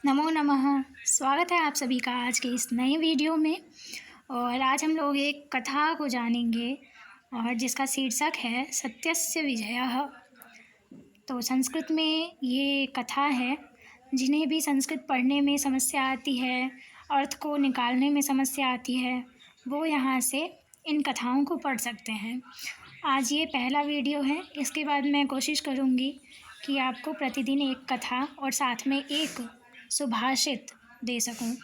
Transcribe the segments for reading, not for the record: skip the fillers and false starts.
नमो नमः। स्वागत है आप सभी का आज के इस नए वीडियो में। और आज हम लोग एक कथा को जानेंगे और जिसका शीर्षक है सत्यस्य विजयः। तो संस्कृत में ये कथा है। जिन्हें भी संस्कृत पढ़ने में समस्या आती है, अर्थ को निकालने में समस्या आती है, वो यहाँ से इन कथाओं को पढ़ सकते हैं। आज ये पहला वीडियो है। इसके बाद मैं कोशिश करूँगी कि आपको प्रतिदिन एक कथा और साथ में एक सुभाषित दे सकूं।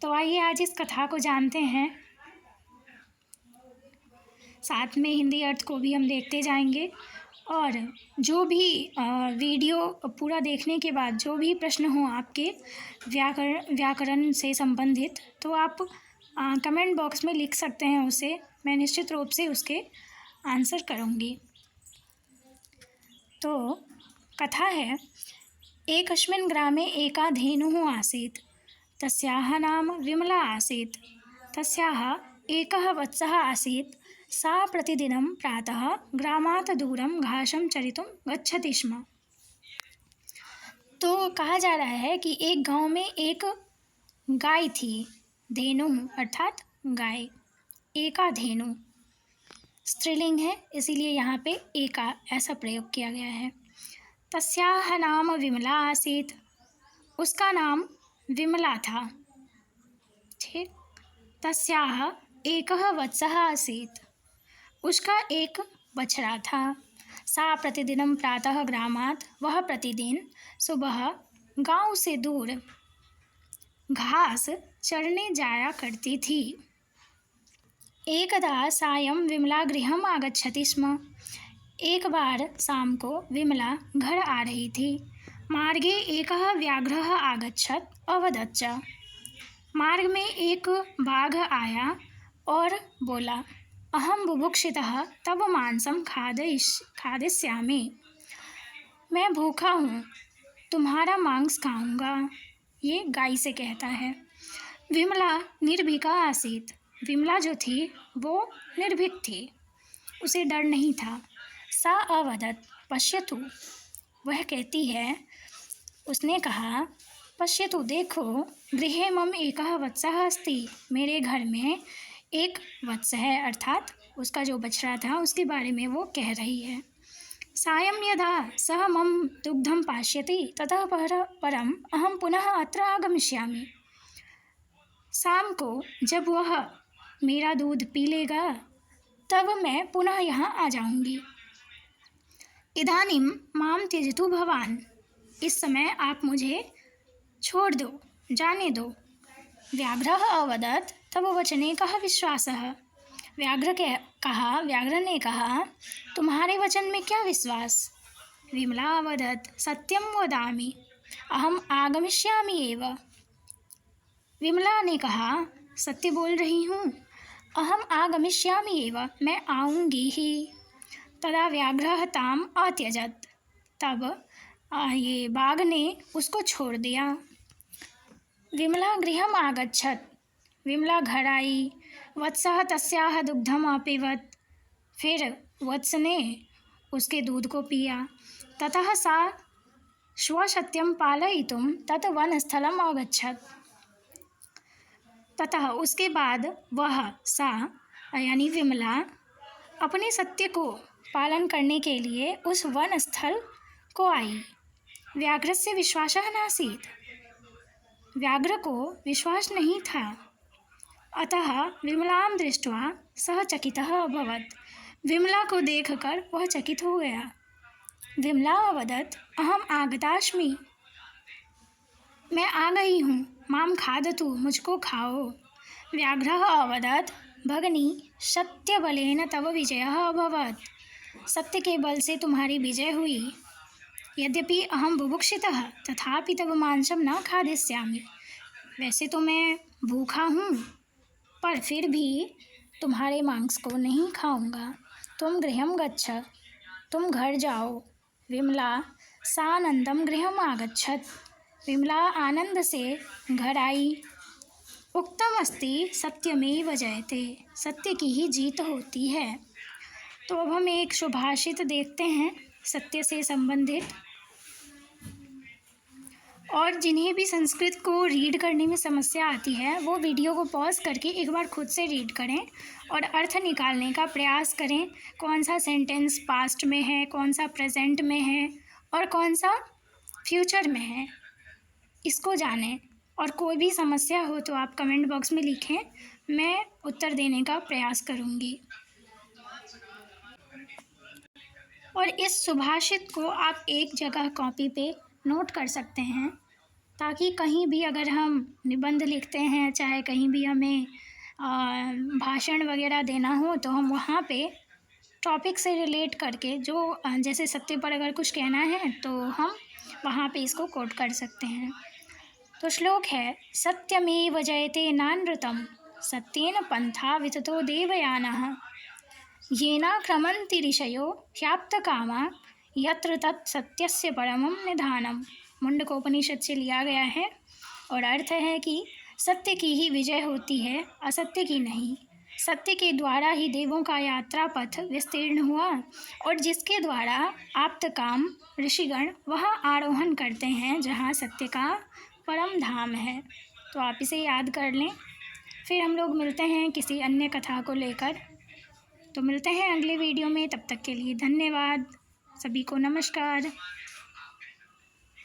तो आइए आज इस कथा को जानते हैं। साथ में हिंदी अर्थ को भी हम देखते जाएंगे। और जो भी वीडियो पूरा देखने के बाद जो भी प्रश्न हो आपके व्याकरण से संबंधित, तो आप कमेंट बॉक्स में लिख सकते हैं। उसे मैं निश्चित रूप से उसके आंसर करूँगी। तो कथा है। एकस्मिन् ग्रामे एका धेनुः आसीत्। तस्याः नाम विमला आसीत्। तस्याः एकः वत्सः आसीत्। सा प्रतिदिनं प्रातः ग्रामात् दूरं घासं चरितुं गच्छति स्म। तो कहा जा रहा है कि एक गांव में एक गाय थी। धेनु अर्थात गाय। एका धेनु स्त्रीलिंग है, इसीलिए यहाँ पे एका ऐसा प्रयोग किया गया है। तस्याः नाम विमला आसीत्। उसका नाम विमला था। ठीक। तस्याः एकः वत्सः आसीत्। उसका एक बछड़ा था। सा प्रतिदिनं प्रातः ग्रामात्, वह प्रतिदिन सुबह गांव से दूर घास चरने जाया करती थी। एकदा सायं विमला गृहम् आगच्छति स्म। एक बार शाम को विमला घर आ रही थी। मार्गे एकः व्याघ्रः आगच्छत् अवदत् च। मार्ग में एक बाघ आया और बोला, अहं बुभुक्षितः तव मांसं खादिष्यामि। मैं भूखा हूँ, तुम्हारा मांस खाऊंगा। ये गाय से कहता है। विमला निर्भीका आसीत्। विमला जो थी वो निर्भीक थी, उसे डर नहीं था। सा अवदत् पश्यतु। वह कहती है, उसने कहा, पश्यतु देखो, गृहे मम एकः वत्सः अस्ति। मेरे घर में एक वत्स है, अर्थात उसका जो बछड़ा था उसके बारे में वो कह रही है। सायं यदा सः मम दुग्धं पास्यति ततः परम अहं पुनः अत्र आगमिष्यामि। शाम को जब वह मेरा दूध पी लेगा तब मैं पुनः यहाँ आ जाऊंगी। इदानीं मां त्यजतु भवान्। इस समय आप मुझे छोड़ दो, जाने दो। व्याघ्रः अवदत् तव वचने कः विश्वासः। व्याघ्र ने कहा, तुम्हारे वचन में क्या विश्वास। विमला अवदत् सत्यं वदामि अहम् आगमिष्यामि एव। विमला ने कहा, सत्य बोल रही हूँ, अहम आगमिष्यामि एव, मैं आऊँगी ही। तदा व्याघ्रः ताम अत्यजत्। तब ये बाघ ने उसको छोड़ दिया। विमला गृहम् आगच्छत्। विमला घर आई। वत्सः तस्याः दुग्धम् अपिबत्। फिर वत्स ने उसके दूध को पिया। ततः सा स्वसत्यं पालयितुं तत् वनस्थलम् अगच्छत्। ततः उसके बाद वह सा यानी विमला अपने सत्य को पालन करने के लिए उस वन स्थल को आई। व्याघ्रस्य विश्वासः नासीत्। व्याघ्र को विश्वास नहीं था। अतः विमलां दृष्ट्वा सः चकितः अभवत्। विमला को देखकर वह चकित हो गया। विमला अवदत् अहम् आगतास्मि। मैं आ गई हूँ, मां खादतु, मुझको खाओ। व्याघ्रः अवदत् भगिनी सत्यबलेन तव विजयः अभवत्। सत्य के बल से तुम्हारी विजय हुई। यद्यपि अहं बुभुक्षितः तथापि तव मांसं न खादिष्यामि। वैसे तो मैं भूखा हूँ, पर फिर भी तुम्हारे मांस को नहीं खाऊंगा। तुम गृहं गच्छ, तुम घर जाओ। विमला सानंदं गृहम् आगच्छत्। विमला आनंद से घर आई। उक्तम अस्ति सत्यमेव जयते। सत्य की ही जीत होती है। तो अब हम एक सुभाषित देखते हैं सत्य से संबंधित। और जिन्हें भी संस्कृत को रीड करने में समस्या आती है वो वीडियो को पॉज करके एक बार खुद से रीड करें और अर्थ निकालने का प्रयास करें। कौन सा सेंटेंस पास्ट में है, कौन सा प्रेजेंट में है और कौन सा फ्यूचर में है, इसको जानें। और कोई भी समस्या हो तो आप कमेंट बॉक्स में लिखें, मैं उत्तर देने का प्रयास करूँगी। और इस सुभाषित को आप एक जगह कॉपी पे नोट कर सकते हैं, ताकि कहीं भी अगर हम निबंध लिखते हैं, चाहे कहीं भी हमें भाषण वगैरह देना हो, तो हम वहाँ पे टॉपिक से रिलेट करके जो जैसे सत्य पर अगर कुछ कहना है तो हम वहाँ पे इसको कोट कर सकते हैं। तो श्लोक है, सत्यमेव जयते नानृतम सत्येन पंथा विततो देवयानः येनाक्रमन्ति ऋषयो ह्याप्तकामा यत्र तत् सत्यस्य परमं निधानम। मुंडकोपनिषद से लिया गया है और अर्थ है कि सत्य की ही विजय होती है, असत्य की नहीं। सत्य के द्वारा ही देवों का यात्रा पथ विस्तीर्ण हुआ और जिसके द्वारा आप्तकाम ऋषिगण वहाँ आरोहण करते हैं जहाँ सत्य का परम धाम है। तो आप इसे याद कर लें। फिर हम लोग मिलते हैं किसी अन्य कथा को लेकर। तो मिलते हैं अगले वीडियो में, तब तक के लिए धन्यवाद। सभी को नमस्कार।